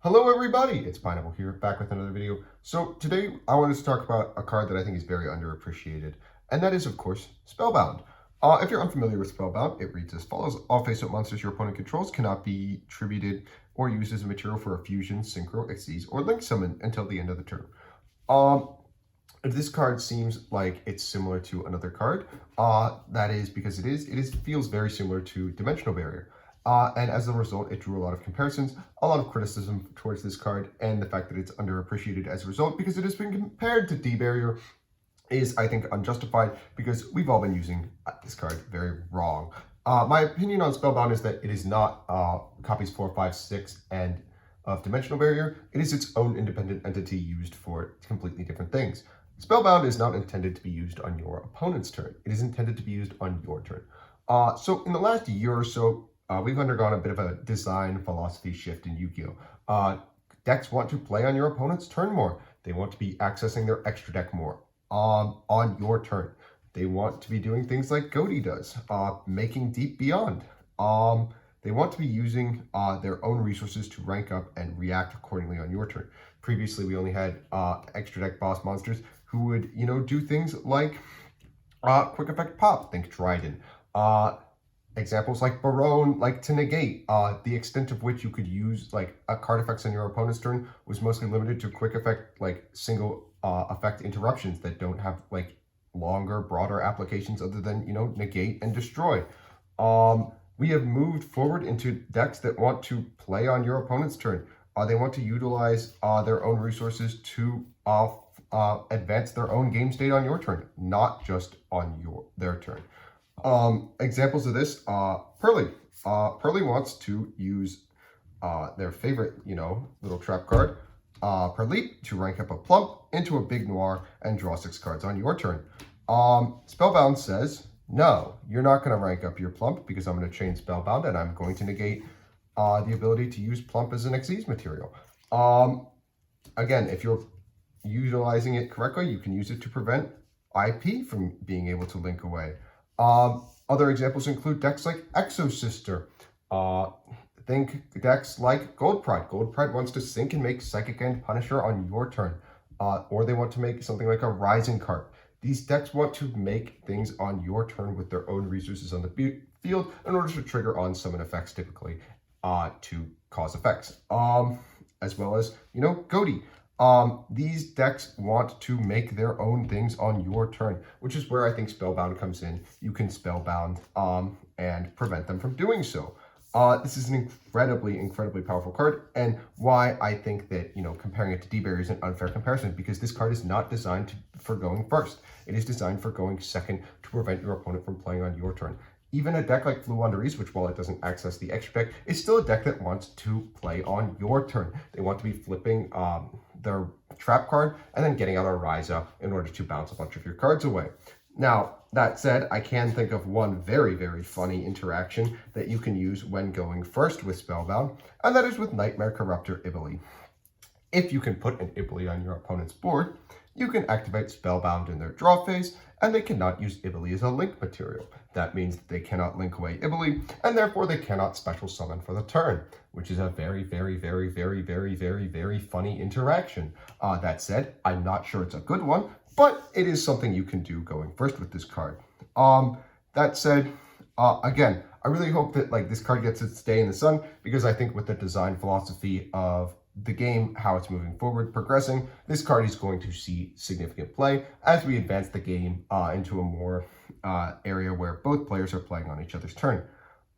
Hello everybody, it's Pineapple here, back with another video. So today I wanted to talk about a card that I think is very underappreciated, and that is of course Spellbound. If you're unfamiliar with Spellbound, it reads as follows. All face-up monsters your opponent controls cannot be tributed or used as a material for a fusion, synchro, xyz, or link summon until the end of the turn. If this card seems like it's similar to another card, that is because it feels very similar to Dimensional Barrier. And as a result, it drew a lot of comparisons, a lot of criticism towards this card, and the fact that it's underappreciated as a result because it has been compared to D-Barrier is, I think, unjustified because we've all been using this card very wrong. My opinion on Spellbound is that it is not copies 4, 5, 6, and of Dimensional Barrier. It is its own independent entity used for completely different things. Spellbound is not intended to be used on your opponent's turn. It is intended to be used on your turn. So in the last year or so, we've undergone a bit of a design philosophy shift in Yu-Gi-Oh! Decks want to play on your opponent's turn more. They want to be accessing their extra deck more on your turn. They want to be doing things like Goaty does, making Deep Beyond. They want to be using their own resources to rank up and react accordingly on your turn. Previously, we only had extra deck boss monsters who would, do things like quick effect pop, think Dryden. Examples like Barone, like to negate. The extent of which you could use like a card effects on your opponent's turn was mostly limited to quick effect, like single effect interruptions that don't have like longer, broader applications other than, negate and destroy. We have moved forward into decks that want to play on your opponent's turn. They want to utilize their own resources to advance their own game state on your turn, not just on their turn. Examples of this, Pearly. Pearly wants to use their favorite, little trap card, Perleap, to rank up a plump into a big noir and draw 6 cards on your turn. Spellbound says, no, you're not going to rank up your plump because I'm going to chain Spellbound and I'm going to negate the ability to use plump as an xyz material. Again, if you're utilizing it correctly, you can use it to prevent IP from being able to link away. Other examples include decks like Exosister. Think decks like Gold Pride. Gold Pride wants to sink and make Psychic End Punisher on your turn. Or they want to make something like a Rising card. These decks want to make things on your turn with their own resources on the field in order to trigger on summon effects typically to cause effects. As well as, Goaty. These decks want to make their own things on your turn, which is where I think Spellbound comes in. You can Spellbound and prevent them from doing so. This is an incredibly powerful card, and why I think that, comparing it to D-Barrier is an unfair comparison, because this card is not designed for going first. It is designed for going second to prevent your opponent from playing on your turn. Even a deck like Fluwandereeze, which while it doesn't access the extra deck, is still a deck that wants to play on your turn. They want to be flipping their trap card and then getting out a Rise Up in order to bounce a bunch of your cards away. Now, that said, I can think of one very funny interaction that you can use when going first with Spellbound, and that is with Nightmare Corruptor Ibali. If you can put an Ibali on your opponent's board, you can activate Spellbound in their draw phase, and they cannot use Ibali as a link material. That means that they cannot link away Ibali, and therefore they cannot special summon for the turn, which is a very funny interaction. That said, I'm not sure it's a good one, but it is something you can do going first with this card. That said, again, I really hope that this card gets its day in the sun, because I think with the design philosophy of the game, how it's moving forward, progressing, this card is going to see significant play as we advance the game into a more area where both players are playing on each other's turn.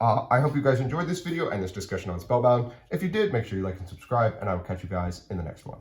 I hope you guys enjoyed this video and this discussion on Spellbound. If you did, make sure you like and subscribe, and I will catch you guys in the next one.